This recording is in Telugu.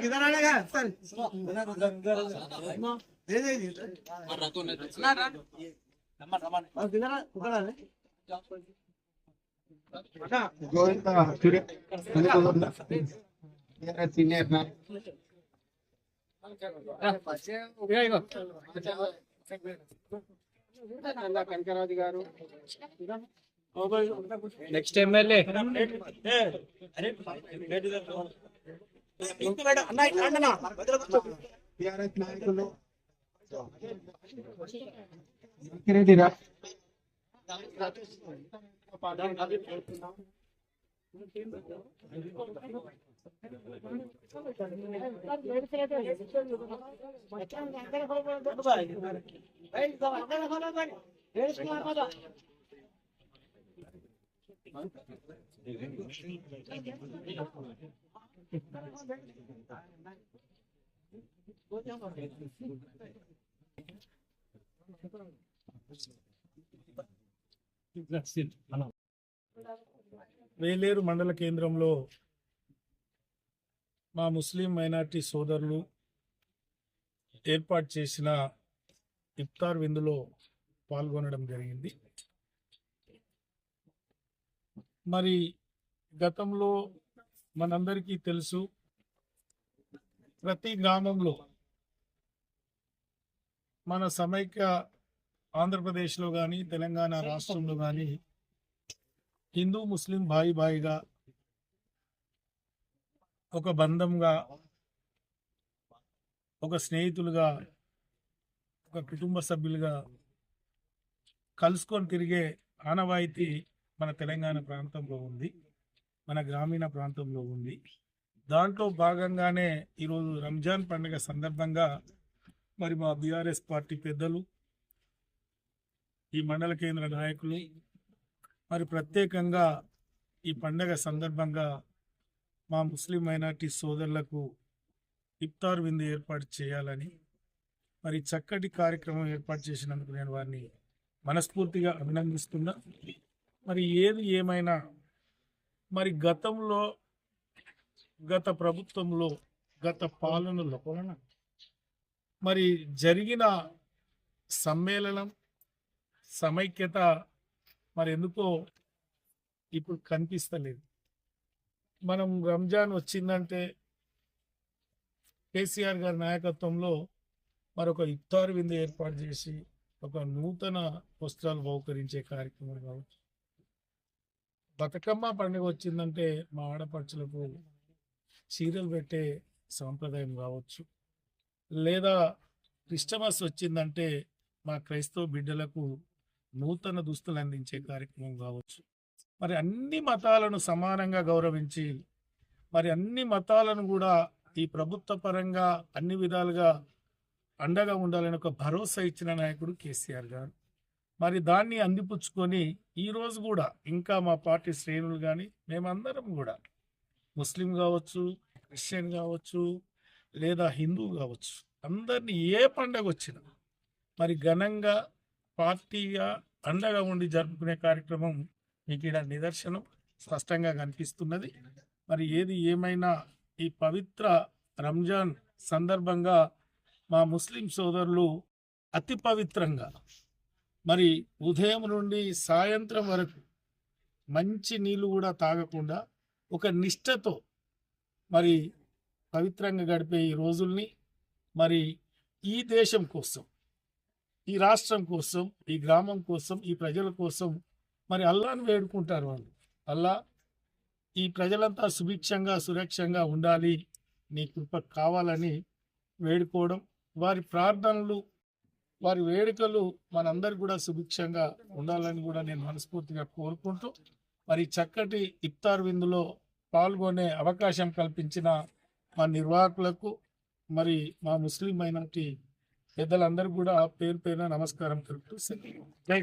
किधर आएगा सर दे दे గోవింద సీనియర్ కనకరాజు గారు నెక్స్ట్ ఎమ్మెల్యే టిఆర్ఎస్ నాయకులు రెడ్డి రా వేలేరు మండల కేంద్రంలో మా ముస్లిం మైనార్టీ సోదరులు ఏర్పాటు చేసిన ఇఫ్తార్ విందులో పాల్గొనడం జరిగింది. మరి గతంలో మనందరికీ తెలుసు, ప్రతి గ్రామంలో మన సమైక్య ఆంధ్రప్రదేశ్లో కానీ తెలంగాణ రాష్ట్రంలో కానీ హిందూ ముస్లిం బాయిగా ఒక బంధంగా, ఒక స్నేహితులుగా, ఒక కుటుంబ సభ్యులుగా కలుసుకొని తిరిగే ఆనవాయితీ మన తెలంగాణ ప్రాంతంలో ఉంది, మన గ్రామీణ ప్రాంతంలో ఉంది. దాంట్లో భాగంగానే ఈరోజు రంజాన్ పండుగ సందర్భంగా మరి మా బీఆర్ఎస్ పార్టీ పెద్దలు, ఈ మండల కేంద్ర నాయకులు మరి ప్రత్యేకంగా ఈ పండగ సందర్భంగా మా ముస్లిం మైనార్టీ సోదరులకు ఇఫ్తార్ విందు ఏర్పాటు చేయాలని మరి చక్కటి కార్యక్రమం ఏర్పాటు చేసినందుకు నేను వారిని మనస్ఫూర్తిగా అభినందిస్తున్నా. మరి ఏది ఏమైనా మరి గతంలో, గత ప్రభుత్వంలో, గత పాలనలో మరి జరిగిన సమ్మేళనం, సమైక్యత మరి ఎందుకో ఇప్పుడు కనిపిస్తలేదు. మనం రంజాన్ వచ్చిందంటే కేసీఆర్ గారి నాయకత్వంలో మరొక ఇఫ్తార్ విందు ఏర్పాటు చేసి ఒక నూతన వస్త్రాలు బహుకరించే కార్యక్రమం కావచ్చు, బతుకమ్మ పండుగ వచ్చిందంటే మా ఆడపడుచులకు చీరలు పెట్టే సాంప్రదాయం కావచ్చు, లేదా క్రిస్టమస్ వచ్చిందంటే మా క్రైస్తవ బిడ్డలకు నూతన దుస్తులు అందించే కార్యక్రమం కావచ్చు. మరి అన్ని మతాలను సమానంగా గౌరవించి మరి అన్ని మతాలను కూడా ఈ ప్రభుత్వ పరంగా అన్ని విధాలుగా అండగా ఉండాలని ఒక భరోసా ఇచ్చిన నాయకుడు కేసీఆర్ గారు. మరి దాన్ని అందిపుచ్చుకొని ఈరోజు కూడా ఇంకా మా పార్టీ శ్రేణులు కానీ మేమందరం కూడా ముస్లిం కావచ్చు, క్రిస్టియన్ కావచ్చు, లేదా హిందూ కావచ్చు, అందరినీ ఏ పండగ వచ్చినా మరి ఘనంగా పార్టీగా అండగా ఉండి జరుపుకునే కార్యక్రమం మీకు ఇక్కడ నిదర్శనం స్పష్టంగా కనిపిస్తున్నది. మరి ఏది ఏమైనా ఈ పవిత్ర రంజాన్ సందర్భంగా మా ముస్లిం సోదరులు అతి పవిత్రంగా మరి ఉదయం నుండి సాయంత్రం వరకు మంచి నీళ్ళు కూడా తాగకుండా ఒక నిష్టతో మరి పవిత్రంగా గడిపే ఈ రోజుల్ని మరి ఈ దేశం కోసం, ఈ రాష్ట్రం కోసం, ఈ గ్రామం కోసం, ఈ ప్రజల కోసం మరి అల్లాను వేడుకుంటారు. వాళ్ళు అల్లా ఈ ప్రజలంతా సుభిక్షంగా సురక్షంగా ఉండాలి, నీ కృప కావాలని వేడుకోవడం, వారి ప్రార్థనలు, వారి వేడుకలు మనందరికి కూడా సుభిక్షంగా ఉండాలని కూడా నేను మనస్ఫూర్తిగా కోరుకుంటూ మరి చక్కటి ఇఫ్తార్ విందులో పాల్గొనే అవకాశం కల్పించిన మా నిర్వాహకులకు మరి మా ముస్లిం మైనారిటీ పెద్దలందరూ కూడా పేరు పేరున నమస్కారం తెలుపుతూ జై